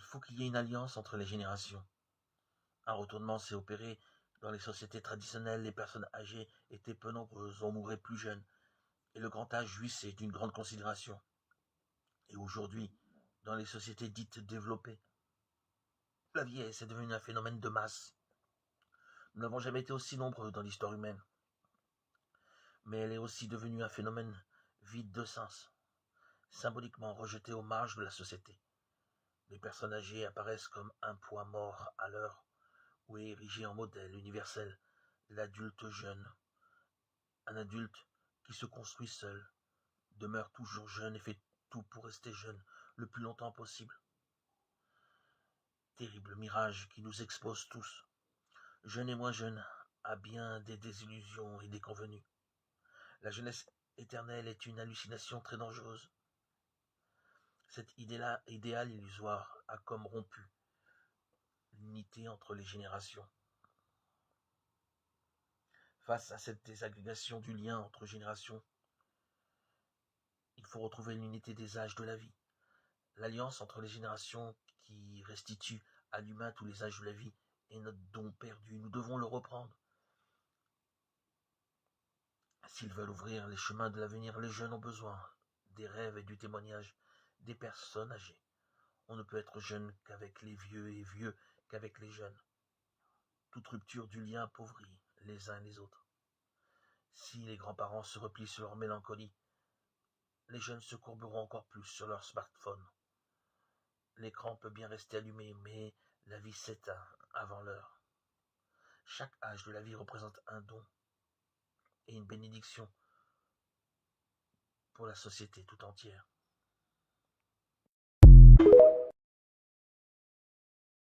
faut qu'il y ait une alliance entre les générations. Un retournement s'est opéré dans les sociétés traditionnelles, les personnes âgées étaient peu nombreuses, on mourait plus jeune, et le grand âge jouissait d'une grande considération. Et aujourd'hui, dans les sociétés dites développées, la vieillesse est devenue un phénomène de masse. Nous n'avons jamais été aussi nombreux dans l'histoire humaine, mais elle est aussi devenue un phénomène vide de sens, symboliquement rejeté aux marges de la société. Les personnes âgées apparaissent comme un poids mort à l'heure où est érigé en modèle universel l'adulte jeune. Un adulte qui se construit seul, demeure toujours jeune et fait tout pour rester jeune le plus longtemps possible. Terrible mirage qui nous expose tous, jeunes et moins jeunes, à bien des désillusions et des convenus. La jeunesse éternelle est une hallucination très dangereuse. Cet idéal illusoire a comme rompu l'unité entre les générations. Face à cette désagrégation du lien entre générations, il faut retrouver l'unité des âges de la vie, l'alliance entre les générations qui restitue à l'humain tous les âges de la vie est notre don perdu. Nous devons le reprendre. S'ils veulent ouvrir les chemins de l'avenir, les jeunes ont besoin des rêves et du témoignage des personnes âgées. On ne peut être jeune qu'avec les vieux et vieux qu'avec les jeunes. Toute rupture du lien appauvrit les uns et les autres. Si les grands-parents se replient sur leur mélancolie, les jeunes se courberont encore plus sur leur smartphone. L'écran peut bien rester allumé, mais la vie s'éteint avant l'heure. Chaque âge de la vie représente un don et une bénédiction pour la société tout entière.